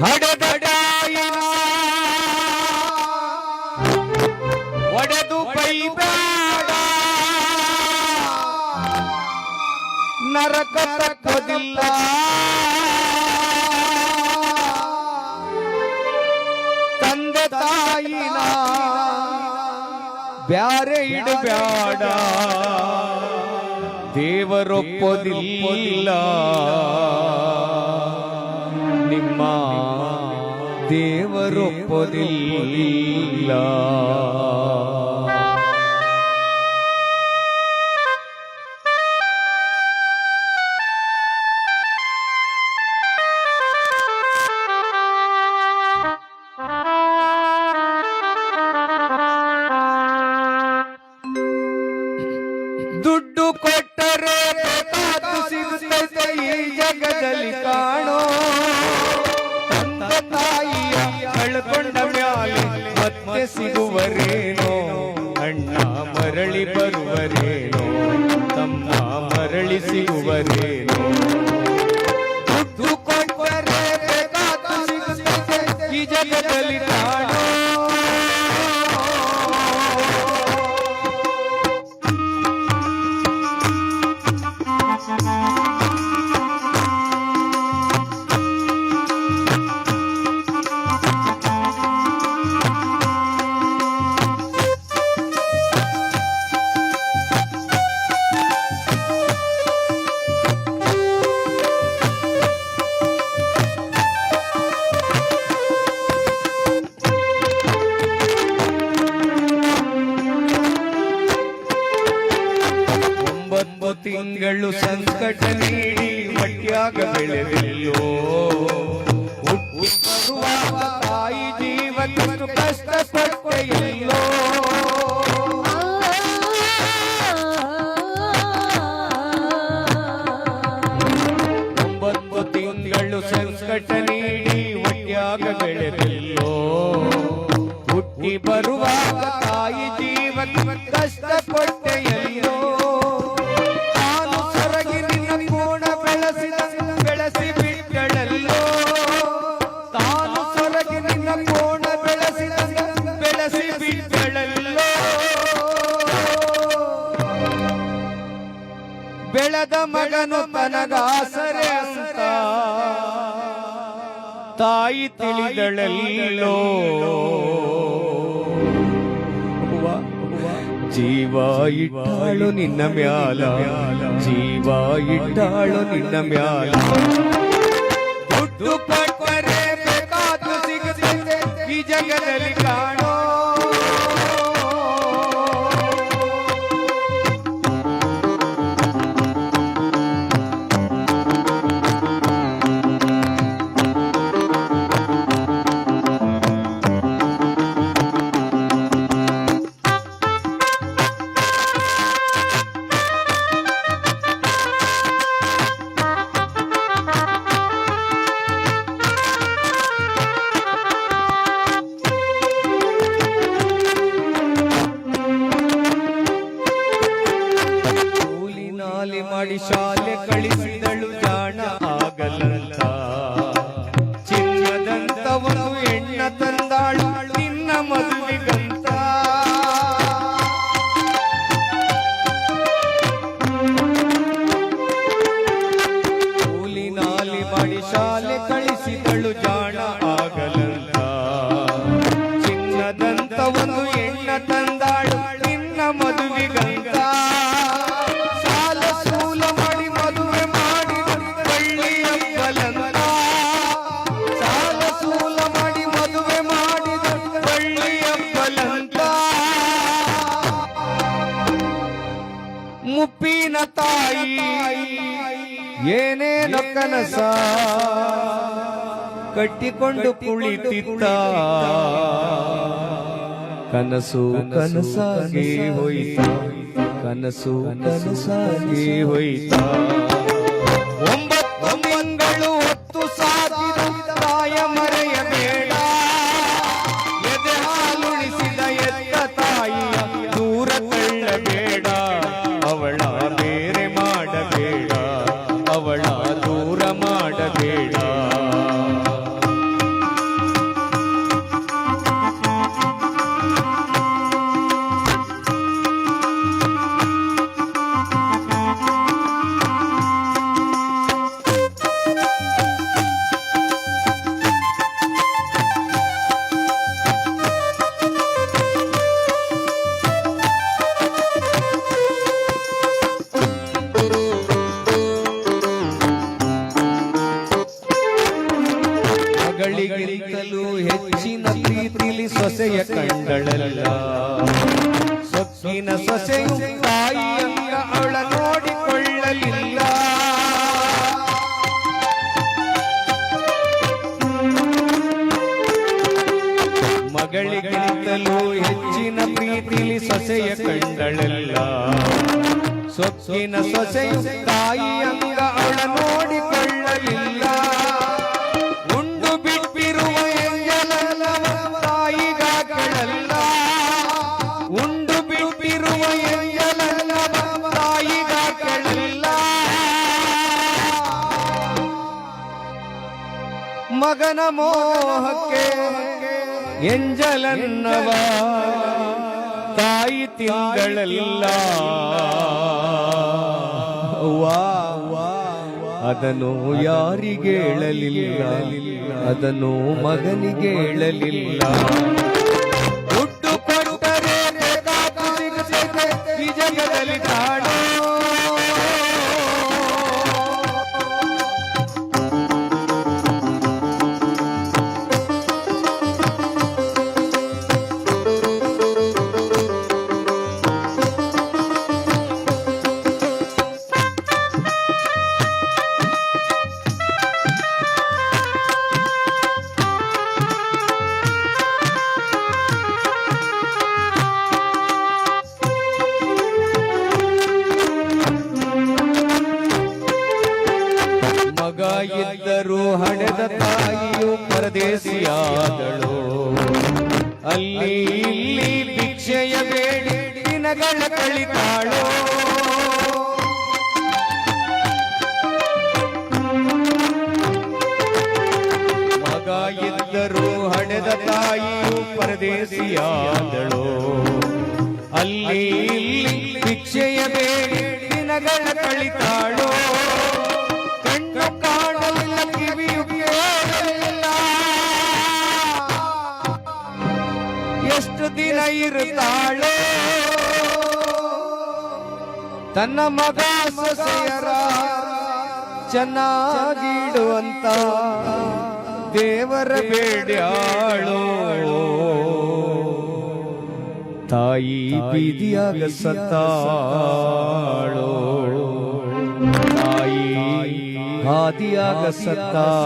ಹಡೆದ ತಾಯಿನ ಒಡೆದು ಬೈಬೇಡ, ನರಕ ತಕ್ಕದಿಲ್ಲ. ತಂದೆ ತಾಯಿನ ಬ್ಯಾರೆ ಇಡಬೇಡ, ದೇವರೊಪ್ಪೋದಿಲ್ಲ. ನಿಮ್ಮ ದೇವರೊಪ್ಪೋದಿಲ್ಲ. ದುಡ್ಡು ಕೊಟ್ಟರೆ ಬೇಕಾದ್ದು ಸಿಗುತ್ತದೆ ಈ ಜಗದಲ್ಲಿ ಕಾಣೋ. ತಂದೆ ತಾಯಿಯ ಕಳ್ಕೊಂಡ ಮ್ಯಾಲೆ ಮತ್ತೆ ಸಿಗುವರೇನೋ, ಅಣ್ಣ ಮರಳಿ ಬರುವರೇನೋ, ತಮ್ಮ ಮರಳಿ ಸಿಗುವರೇನೋ. ದುಡ್ಡು ಕೊಟ್ಟರೆ ಬೇಕಾದ್ದು ಸಿಗುತ್ತದೆ ಈ ಜಗದಲ್ಲಿ ಕಾಣೋ. ತಿಂಗಳು ಸಂಕಟ ನೀಡಿ ಹೊಟ್ಯಾಗ ಬೆಳೆದಿಲ್ಲೋ, ಹುಟ್ಟಿ ಬರುವಾಗ ತಾಯಿ ಜೀವನಷ್ಟು ಕಷ್ಟಪಟ್ಟೆಯಲ್ಲೋ. 9 ತಿಂಗಳು ಸಂಕಟ ನೀಡಿ ಹೊಟ್ಯಾಗ ಬೆಳೆದಿಲ್ಲೋ, ಹುಟ್ಟಿ ಬರುವಾಗ ತಾಯಿ ಜೀವನ ಕಷ್ಟಪಟ್ಟೆಯಲ್ಲೋ. ಬೆಳೆದ ಮಗನು ತನಗಾಸರೆ ಅಂತ ತಾಯಿ ತಿಳಿದಳಲ್ಲೋ. ಜೀವ ಇಟ್ಟಾಳು ನಿನ್ನ ಮ್ಯಾಲ, ಜೀವ ಇಟ್ಟಾಳು ನಿನ್ನ ಮ್ಯಾಲ. ದುಡ್ಡು ಕೊಟ್ಟರೆ ಬೇಕಾದ್ದು ಸಿಗುತ್ತದೆ ಈ ಜಗದಲ್ಲಿ ಕಾಣೋ. ಮಾಡಿ ಶಾಲೆ ಕಳಿಸಿದಳು ಜಾಣ ಆಗಲಂತ, ಚಿನ್ನದಂತ ಒಂದು ಹೆಣ್ಣ ತಂದಾಳು ನಿನ್ನ ಮದುವೆಗಂತ. ಕೂಲಿ ನಾಲಿ ಮಾಡಿ ಶಾಲೆ ಕಳಿಸಿದಳು ಜಾಣ ಆಗಲಂತ, ಚಿನ್ನದಂತ ಒಂದು ಹೆಣ್ಣ ತಂದಾಳು ನಿನ್ನ ಮದುವೆಗಂತ. ಮುಪ್ಪಿನ ತಾಯಿ ಏನೇನೋ ಕನಸ ಕಟ್ಟಿಕೊಂಡು ಕುಳಿತಿದ್ದ, ಕನಸು ಕನಸಾಗಿ ಹೋಯಿತ, ಕನಸು ಕನಸಾಗಿ ಹೋಯಿತ. 9 ತಿಂಗಳು ಹೊತ್ತು ಸಾಧಿದ ತಾಯ ಮರೆಯಬೇಡ, ಎದೆ ಹಾಲುಣಿಸಿದ ಎದ್ದ ತಾಯಿಯ ದೂರ ತಳ್ಳಬೇಡ. ಅವಳ ಬೇರೆ ಮಾಡಬೇಡ, ಅವಳ ದೂರ ಮಾಡಬೇಡ. ಮಗಳಿಗಿಂತಲೂ ಹೆಚ್ಚಿನ ಪ್ರೀತಿಲಿ ಸೊಸೆಯ ಕಂಡಳಲ್ಲ. ಸೊಕ್ಕಿನ ಸೊಸೆಯು ತಾಯಿಯಂಗ ಅವಳ ನೋಡಿಕೊಳ್ಳಲಿಲ್ಲ. ಮಗಳಿಗಿಂತಲೂ ಹೆಚ್ಚಿನ ಪ್ರೀತಿಲಿ ಸೊಸೆಯ ಕಂಡಳಲ್ಲ. ಸೊಕ್ಕಿನ ಸೊಸೆಯು ತಾಯಿಯಂಗ ಅವಳ ನೋಡಿಕೊಳ್ಳಲಿಲ್ಲ. ಉಂಡು ಬಿಟ್ಟಿರುವ ಎಂಜಲಲ್ಲವ ತಾಯಿಗಾಗಳಲ್ಲ. ಉಂಡು ಬಿಟ್ಟಿರುವ ಎಂಜಲಲ್ಲವ ತಾಯಿಗಾಗಳಲ್ಲ. ಮಗನ ಮೋಹಕ್ಕೆ ಎಂಜಲನ್ನವ ತಾಯಿ ತಿಂಗಳಲ್ಲ. ಅದನ್ನು ಯಾರಿಗೇಳಲಿಲ್ಲ, ಅದನ್ನು ಮಗನಿಗೇಳಲಿಲ್ಲ. ದುಡ್ಡು ಕೊಟ್ಟರೆ ಸಿಗುತ್ತದೆ ಈ ಜಗದಲ್ಲಿ ಕಾಣೋ. ಇದ್ದರೂ ಹಡೆದ ತಾಯಿಯು ಪರದೇಶಿಯಾದಳು. ಅಲ್ಲಿ ಇಲ್ಲಿ ಭಿಕ್ಷೆಯ ಬೇಡಿ ದಿನಗಳ ಕಳಿತಾಳೋ. ಮಗ ಇದ್ದರೂ ಹಡೆದ ತಾಯಿಯು ಪರದೇಶಿಯಾದಳು. ಅಲ್ಲಿ ಇಲ್ಲಿ ಭಿಕ್ಷೆಯ ಬೇಡಿ ದಿನಗಳ ಕಳಿತಾಳೋ. ಎಷ್ಟು ದಿನ ಇರುತ್ತಾಳೋ ತನ್ನ ಮಗ ಸೊಸೆಯರ ಚೆನ್ನಾಗಿಡುವಂತ ದೇವರ ಬೇಡ್ಯಾಳೋ. ತಾಯಿ ಬೀದಿಯಾಗ ಸತ್ತಾಳೋ. ತಾಯಿ ಹಾದಿಯಾಗ ಸತ್ತಾಳೋ.